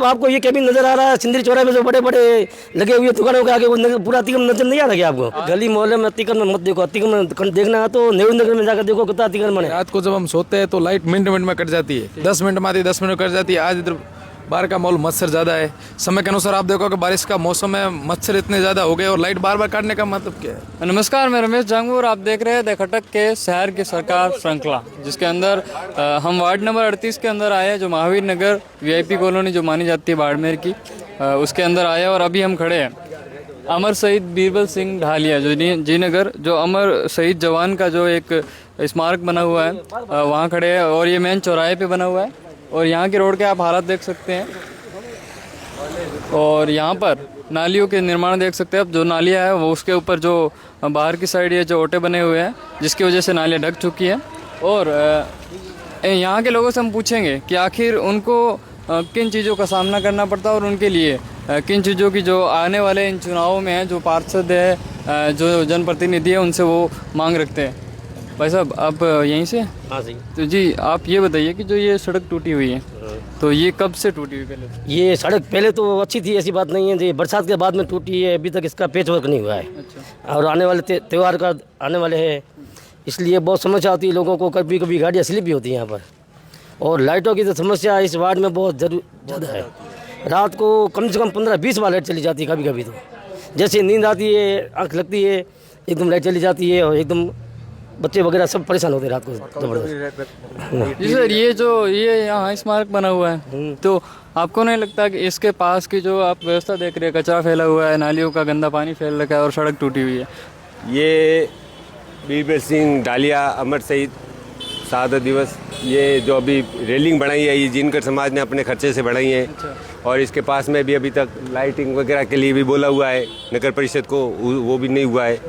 मतलब आपको ये केबिन नजर आ रहा है सिंदरी चौराहे में जो बड़े बड़े लगे हुए दुकानों के आगे वो पूरा अतिक्रमण नजर नहीं आ रहा क्या आपको? गली मोहल्ले में अतिक्रमण मत देखो, अतिक्रमण देखना है तो नेहरू नगर में जाकर देखो कितना अतिक्रमण है। रात को जब हम सोते हैं तो लाइट मिनट मिनट में कट जाती है, 10 मिनट में आती है, 10 मिनट में कट जाती है। आज इधर बाहर का माहौल मच्छर ज़्यादा है। समय के अनुसार आप देखो कि बारिश का मौसम है, मच्छर इतने ज़्यादा हो गए और लाइट बार बार काटने का मतलब क्या है? नमस्कार, मैं रमेश जांगू और आप देख रहे हैं द खटक के शहर की सरकार श्रृंखला, जिसके अंदर हम वार्ड नंबर 38 के अंदर आए हैं, जो महावीर नगर वीआईपी कॉलोनी जो मानी जाती है बाड़मेर की, उसके अंदर आए और अभी हम खड़े हैं अमर शहीद बीरबल सिंह ढालिया जो जी नगर, जो अमर शहीद जवान का जो एक स्मारक बना हुआ है वहाँ खड़े हैं। और ये मेन चौराहे पे बना हुआ है और यहाँ के रोड के आप हालात देख सकते हैं। और यहाँ पर नालियों के निर्माण देख सकते हैं आप। जो नालियाँ है वो उसके ऊपर जो बाहर की साइड ये जो ओटे बने हुए हैं, जिसकी वजह से नालियाँ ढक चुकी है। और यहाँ के लोगों से हम पूछेंगे कि आखिर उनको किन चीज़ों का सामना करना पड़ता है और उनके लिए किन चीज़ों की जो आने वाले इन चुनावों में है, जो पार्षद है, जो जनप्रतिनिधि है, उनसे वो मांग रखते हैं। भाई साहब, आप यहीं से? हाँ जी। तो जी आप ये बताइए कि जो ये सड़क टूटी हुई है तो ये कब से टूटी हुई? पहले ये सड़क पहले तो अच्छी थी, ऐसी बात नहीं है जी, बरसात के बाद में टूटी है, अभी तक इसका पेच वर्क नहीं हुआ है। अच्छा। और आने वाले त्यौहार का आने वाले हैं, इसलिए बहुत समस्या आती है लोगों को। कभी कभी गाड़ियाँ स्लिप भी होती हैं यहाँ पर। और लाइटों की तो समस्या इस वार्ड में बहुत ज़्यादा है। रात को कम से कम 15-20 बार लाइट चली जाती है। कभी कभी तो जैसे नींद आती है, आँख लगती है, एकदम लाइट चली जाती है और एकदम बच्चे वगैरह सब परेशान होते हैं रात को जबरदस्त। जी सर, ये यहाँ स्मारक बना हुआ है, तो आपको नहीं लगता कि इसके पास की जो आप व्यवस्था देख रहे हैं, कचरा फैला हुआ है, नालियों का गंदा पानी फैल रखा है और सड़क टूटी हुई है? ये बीरबल सिंह ढालिया अमर शहीद शहादत दिवस, ये जो अभी रेलिंग बनाई है, ये जिनकर समाज ने अपने खर्चे से बनाई है। और इसके पास में भी अभी तक लाइटिंग वगैरह के लिए भी बोला हुआ है नगर परिषद को, वो भी नहीं हुआ है।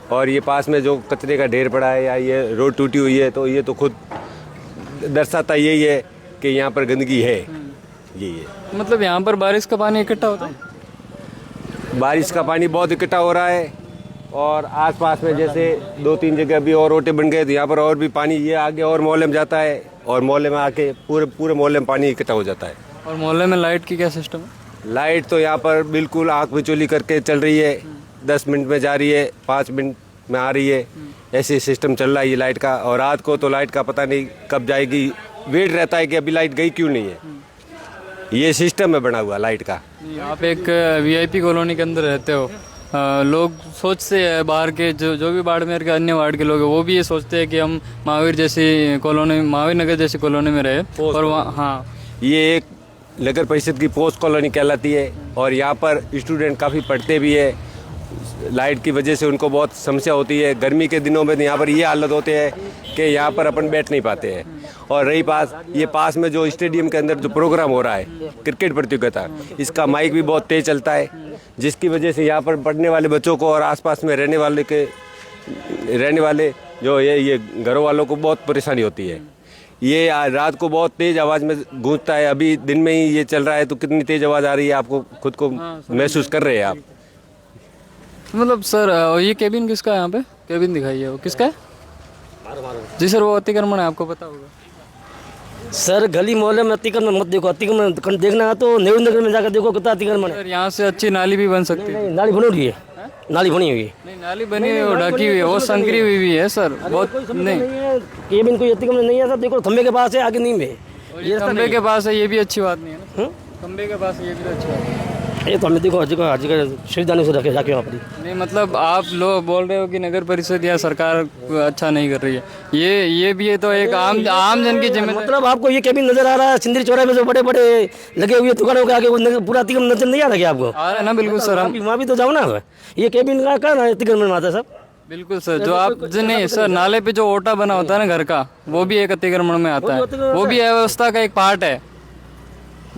और ये पास में जो कचरे का ढेर पड़ा है या ये रोड टूटी हुई है, तो ये तो खुद दर्शाता यही है कि यहाँ पर गंदगी है। यही है। मतलब यहाँ पर बारिश का पानी इकट्ठा होता है? बारिश का पानी बहुत इकट्ठा हो रहा है और आसपास में जैसे 2-3 जगह भी और ओटे बन गए, तो यहाँ पर और भी पानी ये आगे और मोहल्ले में जाता है और मोहल्ले में आके पूरे मोहल्ले में पानी इकट्ठा हो जाता है। और मोहल्ले में लाइट की क्या सिस्टम है? लाइट तो यहाँ पर बिल्कुल आँख बिचौली करके चल रही है, 10 मिनट में जा रही है, 5 मिनट में आ रही है, ऐसे सिस्टम चल रहा है ये लाइट का। और रात को तो लाइट का पता नहीं कब जाएगी, वेट रहता है कि अभी लाइट गई क्यों नहीं है। ये सिस्टम है बना हुआ लाइट का। आप एक वीआईपी कॉलोनी के अंदर रहते हो, लोग सोचते हैं बाहर के जो भी बाड़मेर के अन्य वार्ड के लोग हैं, वो भी ये सोचते हैं कि हम महावीर जैसी कॉलोनी, महावीर नगर जैसी कॉलोनी में रहे। और वहाँ हाँ, ये एक नगर परिषद की पोस्ट कॉलोनी कहलाती है और यहाँ पर स्टूडेंट काफ़ी पढ़ते भी है। लाइट की वजह से उनको बहुत समस्या होती है। गर्मी के दिनों में यहाँ पर ये हालत होते हैं कि यहाँ पर अपन बैठ नहीं पाते हैं। और रही ये पास में जो स्टेडियम के अंदर जो प्रोग्राम हो रहा है क्रिकेट प्रतियोगिता, इसका माइक भी बहुत तेज चलता है, जिसकी वजह से यहाँ पर पढ़ने वाले बच्चों को और आसपास में रहने वाले जो ये घरों वालों को बहुत परेशानी होती है। ये रात को बहुत तेज़ आवाज़ में गूंजता है। अभी दिन में ही ये चल रहा है तो कितनी तेज़ आवाज़ आ रही है, आपको खुद को महसूस कर रहे हैं आप। मतलब सर ये केबिन किसका है? यहाँ पे केबिन दिखाइए, वो किसका है? जी सर, वो अतिक्रमण है, आपको पता होगा। सर गली मोहल्ले में अतिक्रमण मत देखो, अतिक्रमण देखना है तो नेहरू नगर में जाकर देखो कितना अतिक्रमण है। सर यहाँ से अच्छी नाली भी बन सकती है। नाली बनी हुई है, नाली बनी हुई है। नहीं, नाली बनी हुई है, वो ढकी हुई है, वो संकरी हुई भी है सर। बहुत नहीं, केबिन कोई अतिक्रमण नहीं है सर। देखो खंबे के पास है, आगे नहीं है। ये खंबे के पास है, ये भी अच्छी बात नहीं है ना। खंबे के पास है, ये भी अच्छी बात है। ये तो हमें देखो हर जगह सुविधा नहीं से रखे जाके वहाँ पर। नहीं, मतलब आप लोग बोल रहे हो कि नगर परिषद या सरकार अच्छा नहीं कर रही है, ये भी है तो एक आम जन की जिम्मेदारी। मतलब आपको ये केबिन नजर आ रहा है सिंदरी चौराहे में जो बड़े बड़े लगे हुए दुकानों के आगे, वो पूरा अतिक्रमण नजर नहीं आ रहा क्या आपको? आ रहा है ना, बिल्कुल सर। हम वहाँ भी तो जाओ ना, ये केबिन का अतिक्रमण आता है सब। बिल्कुल सर, जो आप नहीं सर, नाले पे जो ओटा बना होता है ना घर का, वो भी एक अतिक्रमण में आता है, वो भी व्यवस्था का एक पार्ट है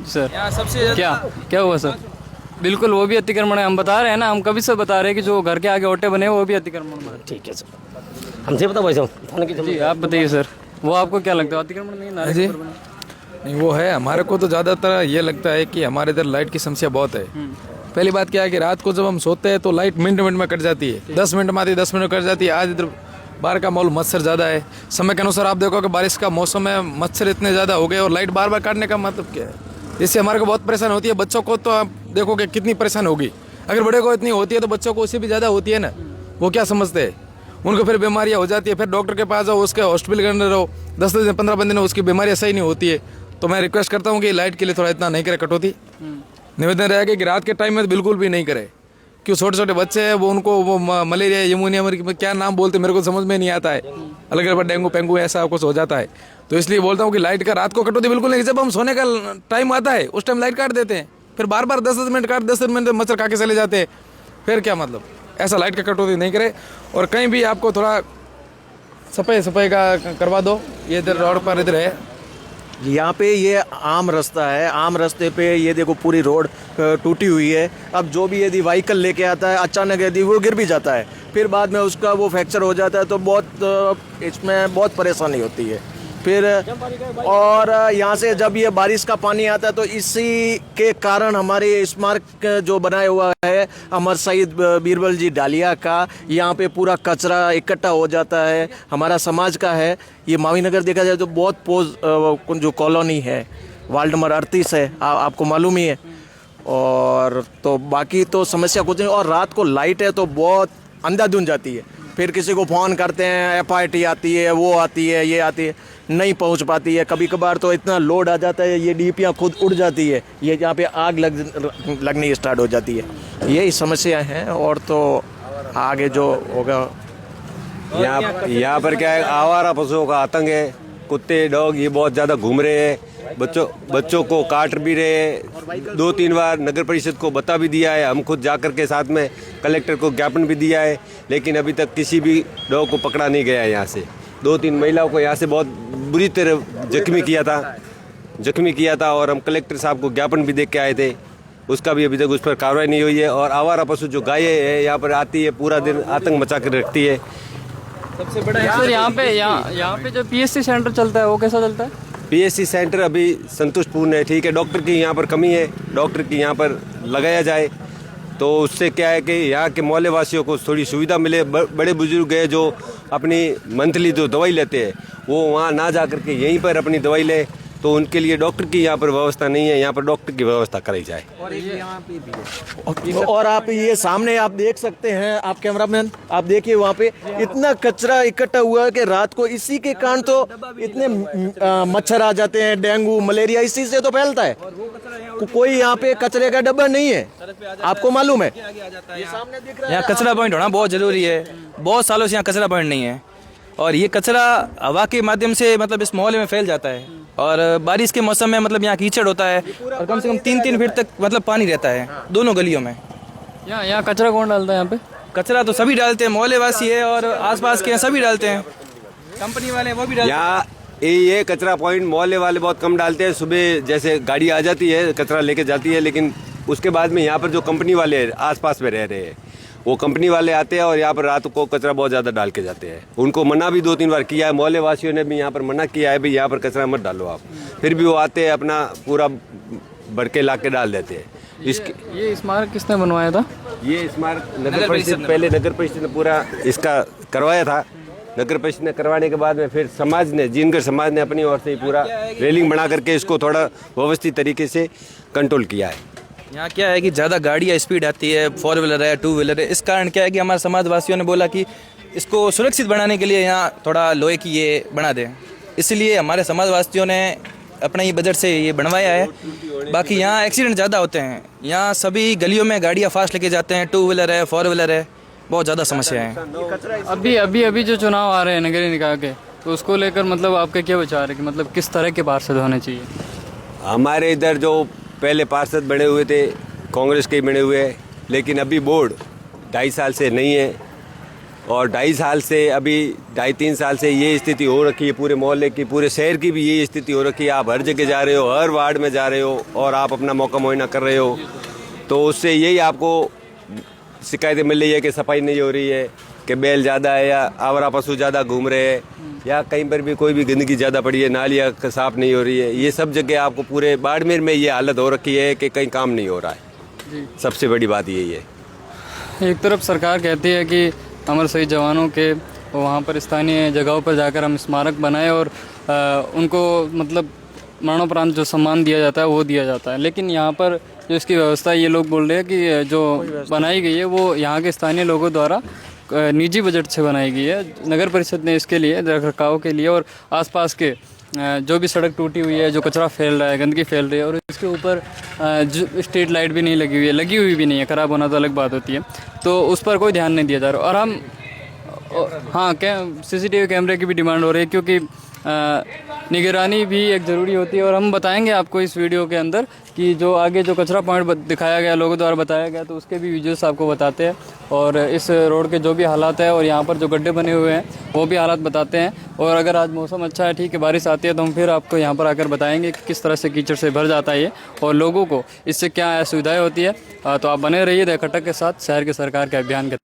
सर। सबसे क्या हुआ सर? बिल्कुल, वो भी अतिक्रमण है। हम बता रहे हैं ना, हम कभी से बता रहे हैं कि जो घर के आगे ओटे बने वो भी अतिक्रमण में। ठीक है सर, हमसे बताओ भाई साहब, थाने की जी आप बताइए सर, वो आपको क्या लगता है अतिक्रमण नहीं? नाले जी पर बने? नहीं, वो है। हमारे को तो ज़्यादातर ये लगता है कि हमारे इधर लाइट की समस्या बहुत है। पहली बात क्या है कि रात को जब हम सोते हैं तो लाइट मिनट मिनट में कट जाती है, 10 मिनट में आती है, 10 मिनट में कट जाती है। आज इधर बाहर का माहौल मच्छर ज़्यादा है। समय के अनुसार आप देखो कि बारिश का मौसम है, मच्छर इतने ज़्यादा हो गए और लाइट बार बार काटने का मतलब क्या है? जिससे हमारे को बहुत परेशान होती है। बच्चों को तो आप देखोगे कितनी परेशान होगी, अगर बड़े को इतनी होती है तो बच्चों को उससे भी ज़्यादा होती है ना। वो क्या समझते हैं, उनको फिर बीमारियाँ हो जाती है, फिर डॉक्टर के पास जाओ, उसके हॉस्पिटल के अंदर रहो, 10 दिन 15 दिन उसकी बीमारियाँ सही नहीं होती है। तो मैं रिक्वेस्ट करता हूँ कि लाइट के लिए थोड़ा इतना नहीं करे कटौती। निवेदन रहेगा कि रात के टाइम में तो बिल्कुल भी नहीं करे, क्यों छोटे छोटे बच्चे हैं वो, उनको वो मलेरिया यमुनिया क्या नाम बोलते मेरे को समझ में नहीं आता है, अलग अलग डेंगू पेंगू ऐसा कुछ हो जाता है। तो इसलिए बोलता हूँ कि लाइट का रात को कटौती बिल्कुल नहीं। जब हम सोने का टाइम आता है उस टाइम लाइट काट देते हैं, फिर बार बार 10-10 मिनट काट 10 मिनट मच्छर खा के चले जाते हैं, फिर क्या मतलब। ऐसा लाइट का कटौती नहीं करे। और कहीं भी आपको थोड़ा सफाई का करवा दो। ये इधर रोड पर इधर है, यहाँ पे ये आम रास्ता है, आम रास्ते पे ये देखो पूरी रोड टूटी हुई है। अब जो भी यदि व्हीकल लेके आता है अचानक यदि वो गिर भी जाता है, फिर बाद में उसका वो फ्रैक्चर हो जाता है, तो बहुत इसमें बहुत परेशानी होती है फिर। और यहाँ से जब ये बारिश का पानी आता है तो इसी के कारण हमारे स्मारक जो बनाया हुआ है अमर शहीद बीरबल जी डालिया का, यहाँ पे पूरा कचरा इकट्ठा हो जाता है। हमारा समाज का है ये मावीनगर, देखा जाए तो बहुत जो कॉलोनी है वार्ड नंबर 38 है, आपको मालूम ही है। और तो बाकी तो समस्या कुछ नहीं। और रात को लाइट है तो बहुत अंधाधुंध जाती है, फिर किसी को फ़ोन करते हैं, FIT आती है, वो आती है, ये आती है, नहीं पहुंच पाती है। कभी कभार तो इतना लोड आ जाता है ये डीपियाँ खुद उड़ जाती है, ये जहाँ पे आग लगनी स्टार्ट हो जाती है। यही समस्या है। और तो आगे जो होगा यहाँ पर क्या है, आवारा पशुओं का आतंक है। कुत्ते डॉग ये बहुत ज़्यादा घूम रहे हैं, बच्चों को काट भी रहे हैं। 2-3 बार नगर परिषद को बता भी दिया है, हम खुद जाकर के साथ में कलेक्टर को ज्ञापन भी दिया है, लेकिन अभी तक किसी भी डॉग को पकड़ा नहीं गया है। यहाँ से 2-3 महिलाओं को यहाँ से बहुत बुरी तरह जख्मी किया था और हम कलेक्टर साहब को ज्ञापन भी दे के आए थे, उसका भी अभी तक उस पर कार्रवाई नहीं हुई है। और आवारा पशु जो गायें है यहाँ पर आती है, पूरा दिन आतंक मचा कर रखती है। सबसे बड़ा सर यहाँ पे जो PSC सेंटर चलता है वो कैसा चलता है? PSC सेंटर अभी संतुष्टपूर्ण है, ठीक है। डॉक्टर की यहाँ पर कमी है, डॉक्टर की यहाँ पर लगाया जाए तो उससे क्या है कि यहाँ के मोहल्ले वासियों को थोड़ी सुविधा मिले। बड़े बुजुर्ग है जो अपनी मंथली जो दवाई लेते हैं वो वहाँ ना जा कर के यहीं पर अपनी दवाई ले, तो उनके लिए डॉक्टर की यहाँ पर व्यवस्था नहीं है, यहाँ पर डॉक्टर की व्यवस्था कराई जाए। और आप ये सामने आप देख सकते हैं, आप कैमरामैन आप देखिए वहाँ पे इतना कचरा इकट्ठा हुआ है कि रात को इसी के कारण तो इतने मच्छर आ जाते हैं, डेंगू मलेरिया इसी से तो फैलता है। कोई यहाँ पे कचरे का डब्बा नहीं है, आपको मालूम है। यहाँ कचरा पॉइंट होना बहुत ज़रूरी है। बहुत सालों से यहाँ कचरा पॉइंट नहीं है और ये कचरा हवा के माध्यम से मतलब इस मोहल्ले में फैल जाता है। और बारिश के मौसम में मतलब यहाँ कीचड़ होता है और कम से कम 3-3 फीट तक मतलब पानी रहता है दोनों गलियों में। यहाँ कचरा कौन डालता है? यहाँ पे कचरा तो सभी डालते हैं, मोहल्ले वासी है और आसपास के सभी डालते हैं, कंपनी वाले वो भी डालते हैं। यहाँ ये कचरा पॉइंट मोहल्ले वाले बहुत कम डालते हैं। सुबह जैसे गाड़ी आ जाती है कचरा लेके जाती है, लेकिन उसके बाद में यहाँ पर जो कंपनी वाले आसपास में रह रहे हैं वो कंपनी वाले आते हैं और यहाँ पर रात को कचरा बहुत ज़्यादा डाल के जाते हैं। उनको मना भी 2-3 बार किया है, मोहल्ले वासियों ने भी यहाँ पर मना किया है भाई यहाँ पर कचरा मत डालो आप, फिर भी वो आते हैं अपना पूरा भर के ला के डाल देते हैं। ये स्मारक किसने बनवाया था? ये स्मारक नगर परिषद, पहले नगर परिषद ने पूरा इसका करवाया था। नगर परिषद ने करवाने के बाद में फिर समाज ने, जिनकर समाज ने अपनी ओर से पूरा रेलिंग बना करके इसको थोड़ा व्यवस्थित तरीके से कंट्रोल किया है। यहाँ क्या है कि ज़्यादा गाड़ियाँ स्पीड आती है, 4 व्हीलर है, 2 व्हीलर है। इस कारण क्या है कि हमारे समाजवासियों ने बोला कि इसको सुरक्षित बनाने के लिए यहाँ थोड़ा लोहे की ये बना दें, इसलिए हमारे समाजवासियों ने अपना ही बजट से ये बनवाया है। बाकी यहाँ एक्सीडेंट ज़्यादा होते हैं, यहाँ सभी गलियों में गाड़ियाँ फास्ट लेके जाते हैं, 2 व्हीलर है, 4 व्हीलर है, बहुत ज़्यादा समस्या है। अभी जो चुनाव आ रहे हैं नगरीय निकाय के, तो उसको लेकर मतलब आपके क्या विचार है कि मतलब किस तरह के पार्षद होने चाहिए? हमारे इधर जो पहले पार्षद बने हुए थे कांग्रेस के ही बने हुए हैं, लेकिन अभी बोर्ड 2.5 साल से नहीं है और 2.5 साल से अभी 2.5-3 साल से ये स्थिति हो रखी है पूरे मोहल्ले की, पूरे शहर की भी ये स्थिति हो रखी है। आप हर जगह जा रहे हो, हर वार्ड में जा रहे हो और आप अपना मौका मुआयना कर रहे हो, तो उससे यही आपको शिकायतें मिल रही है कि सफाई नहीं हो रही है, कि बैल ज़्यादा है या आवारा पशु ज़्यादा घूम रहे हैं, या कहीं पर भी कोई भी गंदगी ज़्यादा पड़ी है, नालियाँ साफ नहीं हो रही है। ये सब जगह आपको पूरे बाड़मेर में ये हालत हो रखी है कि कहीं काम नहीं हो रहा है। सबसे बड़ी बात यही है। एक तरफ सरकार कहती है कि अमर शहीद जवानों के वहाँ पर स्थानीय जगहों पर जाकर हम स्मारक बनाएं और उनको मतलब मरणोपरांत जो सम्मान दिया जाता है वो दिया जाता है। लेकिन यहाँ पर जो इसकी व्यवस्था ये लोग बोल रहे हैं कि जो बनाई गई है वो यहाँ के स्थानीय लोगों द्वारा निजी बजट से बनाई गई है। नगर परिषद ने इसके लिए रख रखाव के लिए और आसपास के जो भी सड़क टूटी हुई है, जो कचरा फैल रहा है, गंदगी फैल रही है, और इसके ऊपर जो स्ट्रीट लाइट भी नहीं लगी हुई है, लगी हुई भी नहीं है, ख़राब होना तो अलग बात होती है, तो उस पर कोई ध्यान नहीं दिया जा रहा। और हम हाँ CCTV कैमरे की भी डिमांड हो रही है, क्योंकि निगरानी भी एक ज़रूरी होती है। और हम बताएंगे आपको इस वीडियो के अंदर कि जो आगे जो कचरा पॉइंट दिखाया गया, लोगों द्वारा बताया गया, तो उसके भी विजुअल्स आपको बताते हैं और इस रोड के जो भी हालात है और यहाँ पर जो गड्ढे बने हुए हैं वो भी हालात बताते हैं। और अगर आज मौसम अच्छा है, ठीक है, बारिश आती है, तो हम फिर आपको यहाँ पर आकर बताएंगे कि किस तरह से कीचड़ से भर जाता है ये और लोगों को इससे क्या सुविधाएँ होती है। तो आप बने रहिए द खटक के साथ, शहर के सरकार के अभियान के।